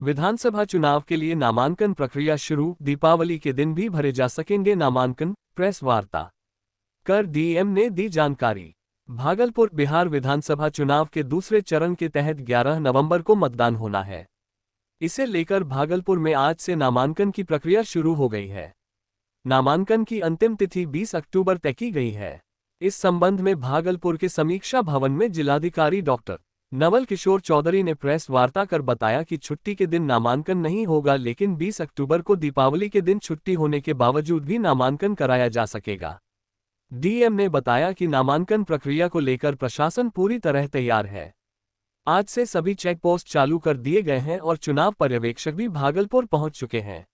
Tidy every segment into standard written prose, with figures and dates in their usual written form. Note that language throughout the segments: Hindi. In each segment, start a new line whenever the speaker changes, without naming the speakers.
विधानसभा चुनाव के लिए नामांकन प्रक्रिया शुरू, दीपावली के दिन भी भरे जा सकेंगे नामांकन। प्रेस वार्ता कर डीएम ने दी जानकारी। भागलपुर बिहार विधानसभा चुनाव के दूसरे चरण के तहत 11 नवंबर को मतदान होना है। इसे लेकर भागलपुर में आज से नामांकन की प्रक्रिया शुरू हो गई है। नामांकन की अंतिम तिथि 20 अक्टूबर तय की गई है। इस संबंध में भागलपुर के समीक्षा भवन में जिलाधिकारी डॉक्टर नवल किशोर चौधरी ने प्रेस वार्ता कर बताया कि छुट्टी के दिन नामांकन नहीं होगा, लेकिन 20 अक्टूबर को दीपावली के दिन छुट्टी होने के बावजूद भी नामांकन कराया जा सकेगा। डीएम ने बताया कि नामांकन प्रक्रिया को लेकर प्रशासन पूरी तरह तैयार है। आज से सभी चेक पोस्ट चालू कर दिए गए हैं और चुनाव पर्यवेक्षक भी भागलपुर पहुंच चुके हैं।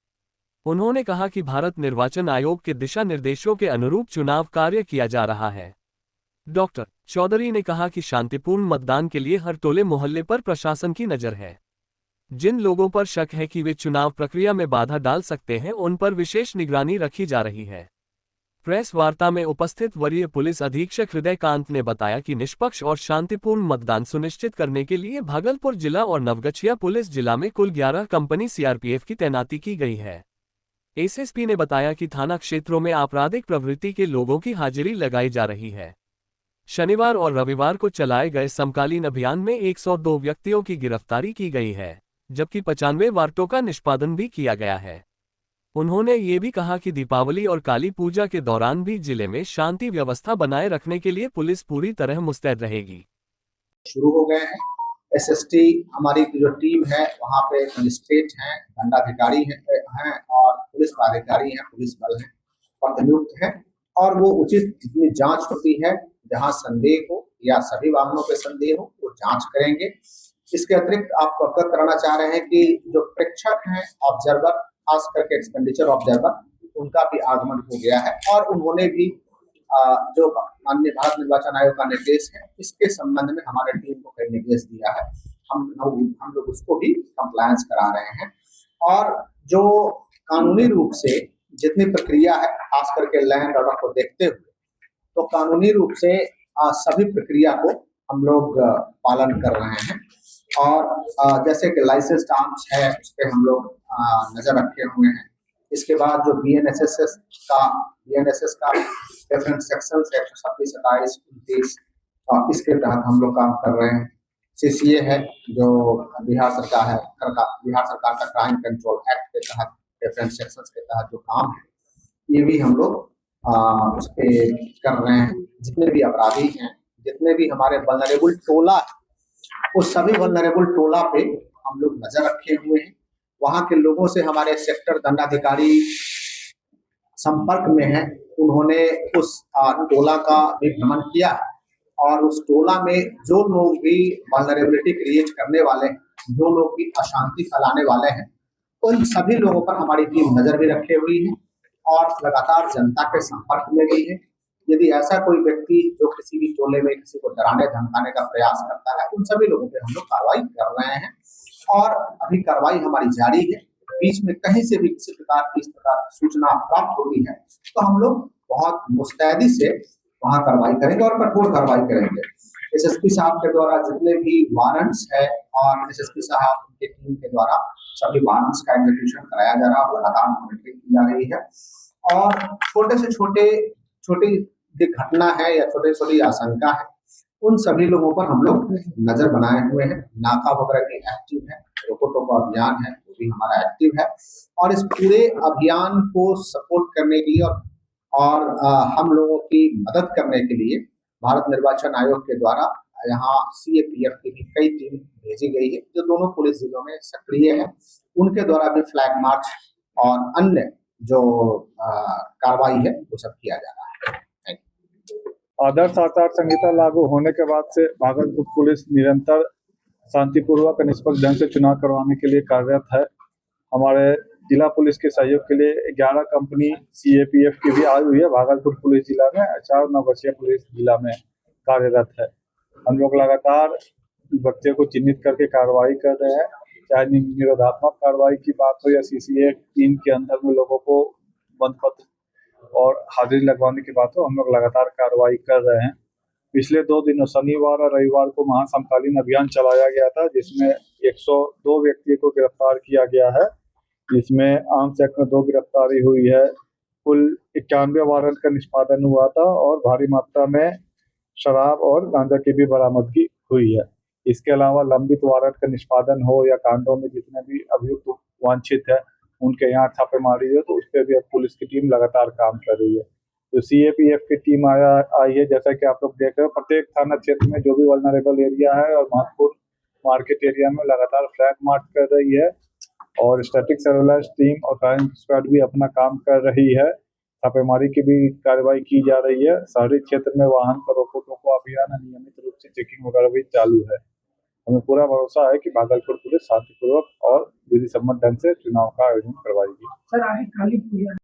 उन्होंने कहा कि भारत निर्वाचन आयोग के दिशा निर्देशों के अनुरूप चुनाव कार्य किया जा रहा है। डॉक्टर चौधरी ने कहा कि शांतिपूर्ण मतदान के लिए हर टोले मोहल्ले पर प्रशासन की नजर है। जिन लोगों पर शक है कि वे चुनाव प्रक्रिया में बाधा डाल सकते हैं, उन पर विशेष निगरानी रखी जा रही है। प्रेस वार्ता में उपस्थित वरीय पुलिस अधीक्षक हृदयकांत ने बताया कि निष्पक्ष और शांतिपूर्ण मतदान सुनिश्चित करने के लिए भागलपुर जिला और नवगछिया पुलिस जिला में कुल 11 कंपनी सीआरपीएफ की तैनाती की गई है। एसएसपी ने बताया कि थाना क्षेत्रों में आपराधिक प्रवृत्ति के लोगों की हाजिरी लगाई जा रही है। शनिवार और रविवार को चलाए गए समकालीन अभियान में 102 व्यक्तियों की गिरफ्तारी की गई है, जबकि 95 वारंटों का निष्पादन भी किया गया है। उन्होंने ये भी कहा कि दीपावली और काली पूजा के दौरान भी जिले में शांति व्यवस्था बनाए रखने के लिए पुलिस पूरी तरह मुस्तैद रहेगी।
शुरू हो गए हैं। एसएसटी हमारी जो टीम है वहाँ पे मजिस्ट्रेट हैं, दंडाधिकारी हैं और पुलिस अधिकारी हैं, पुलिस बल हैं, पदनियुक्त हैं और वो उचित जितनी जांच होती है, जहां संदेह हो या सभी वाहनों पे संदेह हो वो जांच करेंगे। इसके अतिरिक्त आपको अवगत कराना चाह रहे हैं कि जो प्रेक्षक हैं, ऑब्जर्वर, खास करके एक्सपेंडिचर ऑब्जर्वर, उनका भी आगमन हो गया है और उन्होंने भी जो माननीय भारत निर्वाचन आयोग का निर्देश है, इसके संबंध में हमारे टीम को कई निर्देश दिया है। हम लोग उसको भी कंप्लायंस करा रहे हैं और जो कानूनी रूप से जितनी प्रक्रिया है, खास करके लैंड ऑर्डर को देखते हुए, तो कानूनी रूप से सभी प्रक्रिया को हम लोग पालन कर रहे हैं और जैसे कि लाइसेंस आर्म्स है उस पर हम लोग नजर रखे हुए हैं। इसके बाद जो बीएनएसएस का डिफरेंट सेक्शन 126, 27, 29 इसके तहत हम लोग काम कर रहे हैं। सीसीए है जो बिहार सरकार का क्राइम कंट्रोल एक्ट के तहत डिफरेंट सेक्शंस के तहत जो काम है, ये भी हम लोग उस पे कर रहे हैं। जितने भी अपराधी हैं, जितने भी हमारे वल्नरेबल टोला है, उस सभी वल्नरेबल टोला पे हम लोग नजर रखे हुए हैं। वहां के लोगों से हमारे सेक्टर दंडाधिकारी संपर्क में है। उन्होंने उस टोला का भी भ्रमण किया और उस टोला में जो लोग भी वल्नरेबिलिटी क्रिएट करने वाले हैं, जो लोग भी अशांति फैलाने वाले हैं, उन सभी लोगों पर हमारी टीम नजर भी रखे हुई है और लगातार जनता के संपर्क में भी है। यदि ऐसा कोई व्यक्ति जो किसी भी टोले में किसी को डराने धमकाने का प्रयास करता है, उन सभी लोगों पे हम लोग कार्रवाई कर रहे हैं और अभी कार्रवाई हमारी जारी है। बीच में कहीं से भी किसी प्रकार की इस प्रकार सूचना प्राप्त होती है तो हम लोग बहुत मुस्तैदी से वहां कार्रवाई करेंगे और कठोर कार्रवाई करेंगे। एसएसपी साहब के द्वारा जितने भी वारंट्स है और एसएसपी साहब उनकी टीम के द्वारा सभी वारंट्स का एग्जीक्यूशन कराया जा रहा है, लगातार मॉनिटरिंग की जा रही है और छोटे से छोटी घटना है या छोटी छोटी आशंका है, उन सभी लोगों पर हम लोग नजर बनाए हुए हैं। नाका वगैरह भी एक्टिव है, रोको टोको अभियान है वो भी हमारा एक्टिव है और इस पूरे अभियान को सपोर्ट करने के लिए और हम लोगों की मदद करने के लिए भारत निर्वाचन आयोग के द्वारा यहाँ सीएपीएफ की भी कई टीम भेजी गई है, जो दोनों पुलिस जिलों में सक्रिय है। उनके द्वारा भी फ्लैग मार्च और अन्य जो कार्रवाई है वो सब किया जा रहा है।
आदर्श आचार संहिता लागू होने के बाद से भागलपुर पुलिस निरंतर शांतिपूर्वक निष्पक्ष ढंग से चुनाव करवाने के लिए कार्यरत है। हमारे जिला पुलिस के सहयोग के लिए 11 कंपनी सीएपीएफ की भी आई हुई है भागलपुर पुलिस जिला में, 4 नवगछिया पुलिस जिला में कार्यरत है। हम लोग लगातार व्यक्तियों को चिन्हित करके कार्रवाई कर रहे हैं, चाहे निरोधात्मक कार्रवाई की बात हो या सीसीए टीम के अंदर में लोगों को बंद पत्र और हाजिरी लगवाने की बात हो, हम लोग लगातार कार्रवाई कर रहे हैं। पिछले 2 दिनों शनिवार और रविवार को महासमकालीन अभियान चलाया गया था, जिसमें 102 व्यक्तियों को गिरफ्तार किया गया है, जिसमें आर्म्स एक्ट में 2 गिरफ्तारी हुई है। कुल 91 वारंट का निष्पादन हुआ था और भारी मात्रा में शराब और गांजा की भी बरामदगी हुई है। इसके अलावा लंबित वारंट का निष्पादन हो या कांडों में जितने भी अभियुक्त वांछित है उनके यहाँ छापेमारी हो, तो उस पर भी अब पुलिस की टीम लगातार काम कर रही है। तो सीएपीएफ की टीम आई है, जैसा कि आप लोग देख रहे हो, प्रत्येक थाना क्षेत्र में जो भी वल्नरेबल एरिया है और महत्वपूर्ण मार्केट एरिया में लगातार फ्लैग मार्च कर रही है और स्टैटिक सर्वेलेंस टीम और क्राइम स्क्वाड भी अपना काम कर रही है। छापेमारी की भी कार्रवाई की जा रही है। शहरी क्षेत्र में वाहन पर रोको टोको अभियान नियमित रूप से चेकिंग वगैरह भी चालू है। हमें पूरा भरोसा है कि भागलपुर पुलिस शांतिपूर्वक और विधि सम्मत ढंग से चुनाव का आयोजन करवाएगी।
सर, आगे काली पूजा